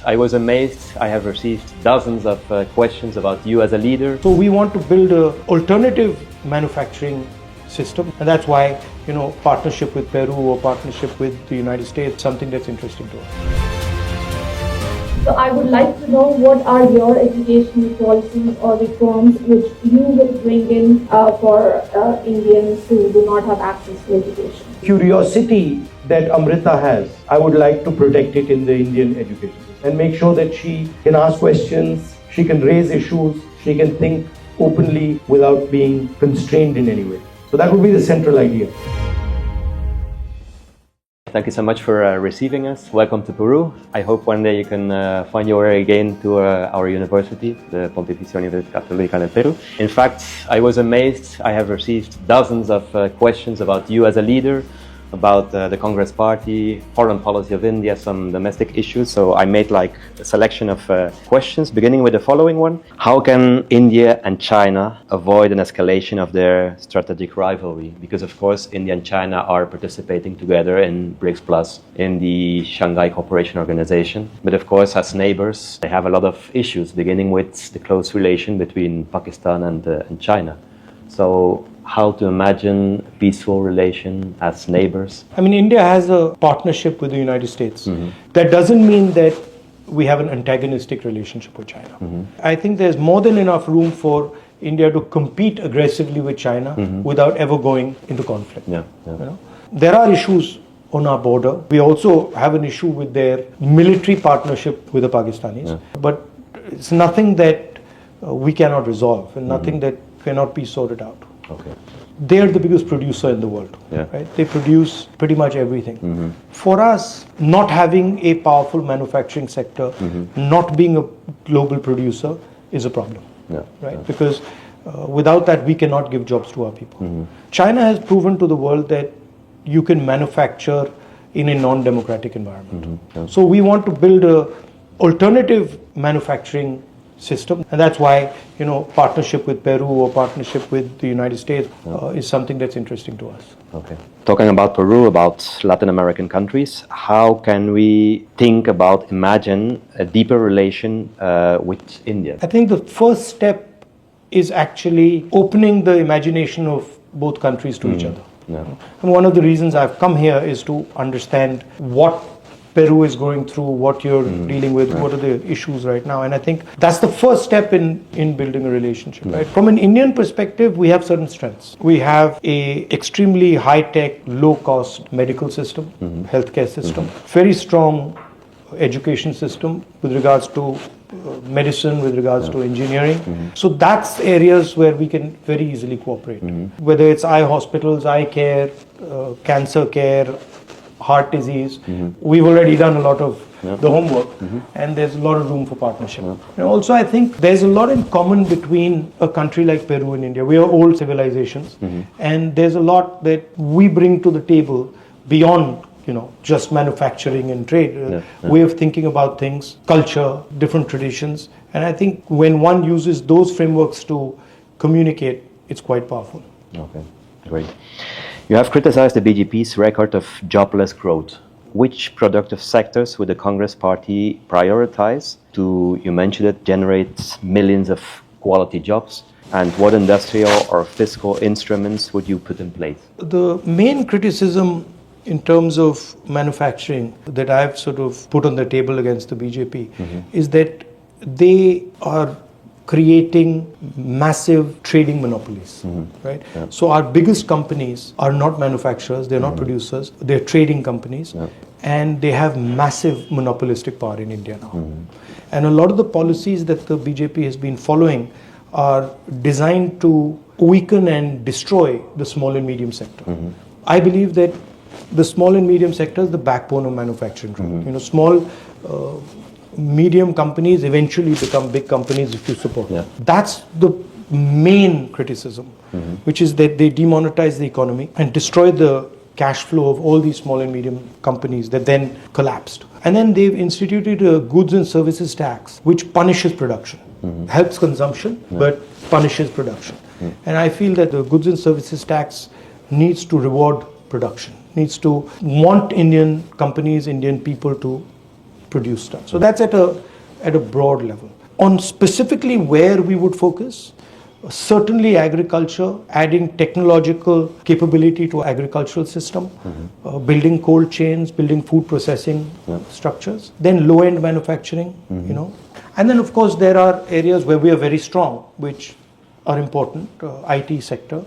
I was amazed. I have received dozens of questions about you as a leader. So we want to build an alternative manufacturing system, and that's why, partnership with Peru or partnership with the United States is something that's interesting to us. So I would like to know, what are your educational policies or reforms which you will bring in for Indians who do not have access to education? Curiosity that Amrita has, I would like to protect it in the Indian education system and make sure that she can ask questions, she can raise issues, she can think openly without being constrained in any way. So that would be the central idea. Thank you so much for receiving us. Welcome to Peru. I hope one day you can find your way again to our university, the Pontificia Universidad Católica del Perú. In fact, I was amazed. I have received dozens of questions about you as a leader, about the Congress Party, foreign policy of India, some domestic issues. So I made a selection of questions, beginning with the following one. How can India and China avoid an escalation of their strategic rivalry? Because of course, India and China are participating together in BRICS Plus, in the Shanghai Cooperation Organization. But of course, as neighbors, they have a lot of issues, beginning with the close relation between Pakistan and China. So how to imagine peaceful relation as neighbors? India has a partnership with the United States. Mm-hmm. That doesn't mean that we have an antagonistic relationship with China. Mm-hmm. I think there's more than enough room for India to compete aggressively with China without ever going into conflict. Yeah. There are issues on our border. We also have an issue with their military partnership with the Pakistanis. But it's nothing that we cannot resolve and nothing that cannot be sorted out. Okay. They're the biggest producer in the world. Yeah. Right? They produce pretty much everything. For us, not having a powerful manufacturing sector, not being a global producer is a problem. Yeah. Right? Because without that, we cannot give jobs to our people. China has proven to the world that you can manufacture in a non-democratic environment. So we want to build an alternative manufacturing system, and that's why partnership with Peru or partnership with the United States is something that's interesting to us. Okay. Talking about Peru, about Latin American countries, how can we imagine a deeper relation with India? I think the first step is actually opening the imagination of both countries to each other. Yeah. And one of the reasons I've come here is to understand what Peru is going through, what you're dealing with, what are the issues right now. And I think that's the first step in building a relationship. Right? From an Indian perspective, we have certain strengths. We have a extremely high-tech, low-cost medical system, healthcare system, very strong education system with regards to medicine, with regards to engineering. So that's areas where we can very easily cooperate. Whether it's eye hospitals, eye care, cancer care, heart disease, we've already done a lot of the homework, and there's a lot of room for partnership. And also, I think there's a lot in common between a country like Peru and India. We are old civilizations, and there's a lot that we bring to the table beyond just manufacturing and trade, way of thinking about things, culture, different traditions. And I think when one uses those frameworks to communicate, it's quite powerful. Okay, great. You have criticized the BJP's record of jobless growth. Which productive sectors would the Congress Party prioritize to, you mentioned it, generate millions of quality jobs? And what industrial or fiscal instruments would you put in place? The main criticism in terms of manufacturing that I've sort of put on the table against the BJP is that they are creating massive trading monopolies, right? Yeah. So our biggest companies are not manufacturers, they're not producers, they're trading companies, and they have massive monopolistic power in India now. And a lot of the policies that the BJP has been following are designed to weaken and destroy the small and medium sector. I believe that the small and medium sector is the backbone of manufacturing. Small medium companies eventually become big companies if you support them. That's the main criticism, which is that they demonetize the economy and destroy the cash flow of all these small and medium companies that then collapsed. And then they've instituted a goods and services tax, which punishes production, helps consumption, but punishes production. And I feel that the goods and services tax needs to reward production, needs to want Indian companies, Indian people to produce stuff. So that's at a broad level. On specifically where we would focus, certainly agriculture, adding technological capability to agricultural system, building cold chains, building food processing structures, then low-end manufacturing, and then of course there are areas where we are very strong, which are important, IT sector,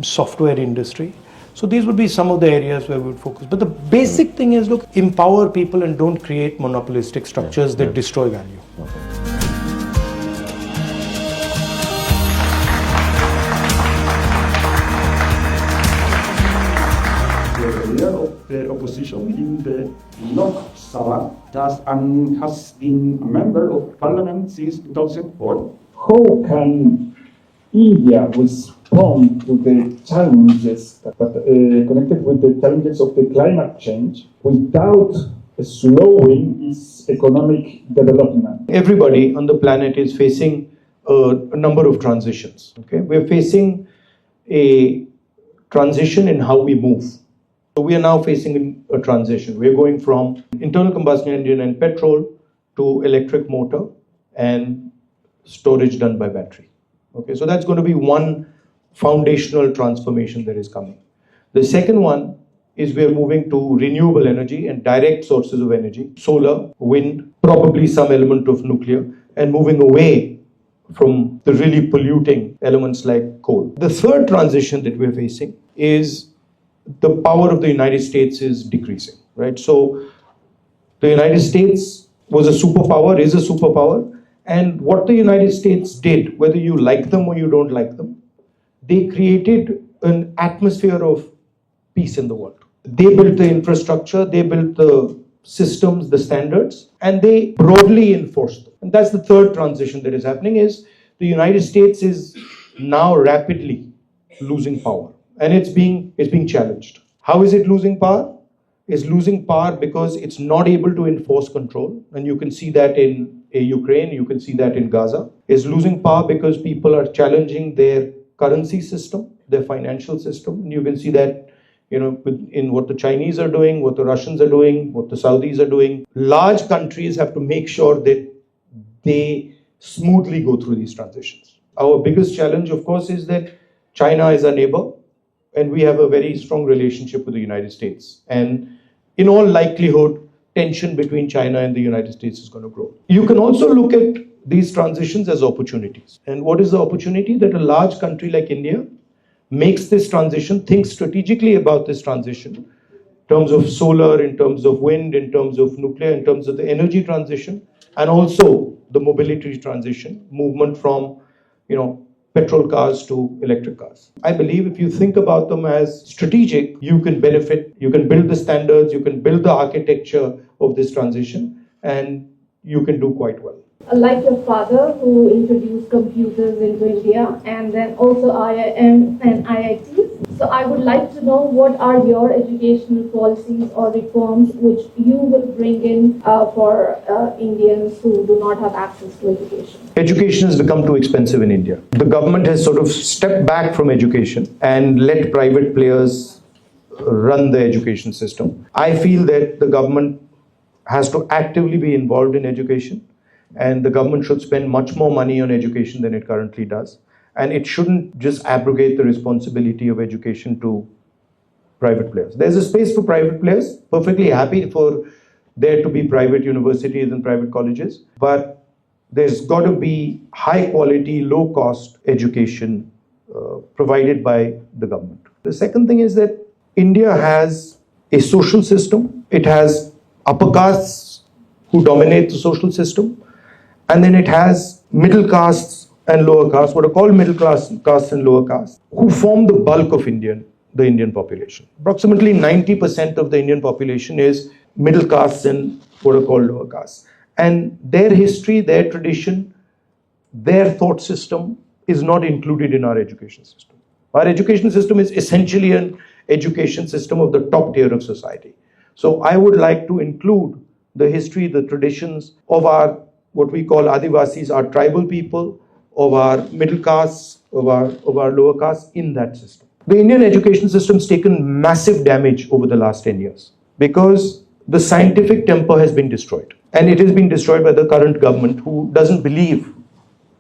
software industry. So these would be some of the areas where we would focus. But the basic thing is, look, empower people and don't create monopolistic structures that destroy value. The leader of the opposition in the Lok Sabha has been a member of parliament since 2004. How can India respond to the challenges connected with the challenges of the climate change without slowing its economic development? Everybody on the planet is facing a number of transitions. Okay, we're facing a transition in how we move. So we are now facing a transition. We're going from internal combustion engine and petrol to electric motor and storage done by battery. Okay, so that's going to be one foundational transformation that is coming. The second one is we are moving to renewable energy and direct sources of energy, solar, wind, probably some element of nuclear, and moving away from the really polluting elements like coal. The third transition that we're facing is the power of the United States is decreasing, right? So the United States was a superpower, is a superpower, and what the United States did, whether you like them or you don't like them, they created an atmosphere of peace in the world. They built the infrastructure, they built the systems, the standards, and they broadly enforced them. And that's the third transition that is happening, is the United States is now rapidly losing power, and it's being challenged. How is it losing power? It's losing power because it's not able to enforce control, and you can see that in Ukraine, you can see that in Gaza. It's losing power because people are challenging their currency system, their financial system, and you can see that in what the Chinese are doing, what the Russians are doing, what the Saudis are doing. Large countries have to make sure that they smoothly go through these transitions. Our biggest challenge, of course, is that China is our neighbor, and we have a very strong relationship with the United States. And in all likelihood, tension between China and the United States is going to grow. You can also look at these transitions as opportunities. And what is the opportunity? That a large country like India makes this transition, thinks strategically about this transition, in terms of solar, in terms of wind, in terms of nuclear, in terms of the energy transition, and also the mobility transition, movement from, petrol cars to electric cars. I believe if you think about them as strategic, you can benefit, you can build the standards, you can build the architecture of this transition, and you can do quite well. Like your father, who introduced computers into India, and then also IIM and IITs. So I would like to know, what are your educational policies or reforms which you will bring in for Indians who do not have access to education? Education has become too expensive in India. The government has sort of stepped back from education and let private players run the education system. I feel that the government has to actively be involved in education, and the government should spend much more money on education than it currently does. And it shouldn't just abrogate the responsibility of education to private players. There's a space for private players, perfectly happy for there to be private universities and private colleges, but there's got to be high quality, low cost education provided by the government. The second thing is that India has a social system. It has upper castes who dominate the social system, and then it has middle castes and lower castes, what are called middle class castes and lower castes, who form the bulk of the Indian population. Approximately 90% of the Indian population is middle castes and what are called lower castes. And their history, their tradition, their thought system is not included in our education system. Our education system is essentially an education system of the top tier of society. So I would like to include the history, the traditions of our, what we call Adivasis, our tribal people, of our middle castes, of our lower castes in that system. The Indian education system has taken massive damage over the last 10 years because the scientific temper has been destroyed. And it has been destroyed by the current government, who doesn't believe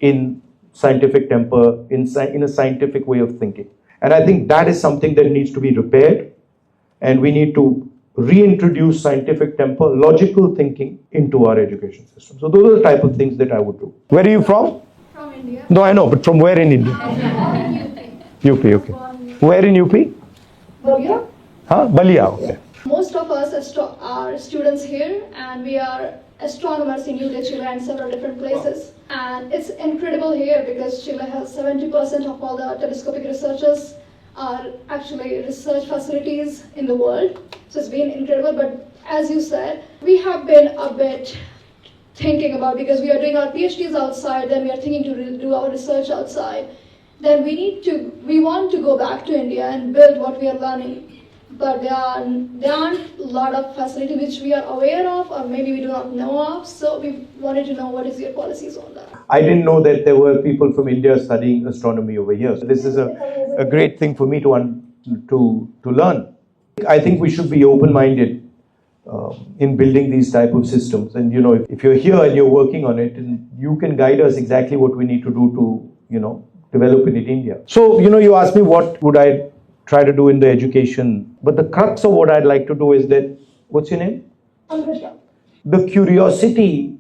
in scientific temper, in a scientific way of thinking. And I think that is something that needs to be repaired, and we need to reintroduce scientific temper, logical thinking into our education system. So those are the type of things that I would do. Where are you from? From India. No, I know, but from where in India? UP, okay. Where in UP? Balia. Huh? Balia, okay. Most of us are students here, and we are astronomers in UT Chile and several different places. And it's incredible here because Chile has 70% of all the telescopic researchers are actually research facilities in the world. So it's been incredible, but as you said, we have been a bit thinking about, because we are doing our PhDs outside, then we are thinking to do our research outside. Then we want to go back to India and build what we are learning. But there aren't a lot of facilities which we are aware of, or maybe we do not know of. So we wanted to know what is your policies on that. I didn't know that there were people from India studying astronomy over here. So this is a great thing for me to learn. I think we should be open-minded in building these type of systems. And if you're here and you're working on it, and you can guide us exactly what we need to do to develop it in India. So you asked me what would I try to do in the education, but the crux of what I'd like to do is that, what's your name? Amrita. The curiosity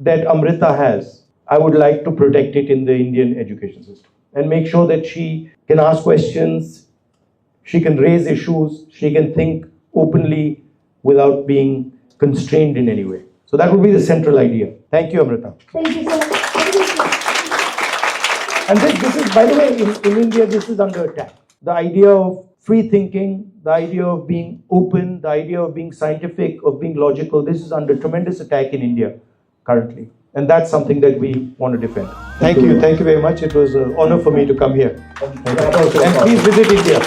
that Amrita has, I would like to protect it in the Indian education system and make sure that she can ask questions, she can raise issues, she can think openly without being constrained in any way. So that would be the central idea. Thank you, Amrita. Thank you so much. And this is, by the way, in India, this is under attack. The idea of free thinking, the idea of being open, the idea of being scientific, of being logical, this is under tremendous attack in India currently. And that's something that we want to defend. Thank you very much. It was an honor for me to come here. And please visit India.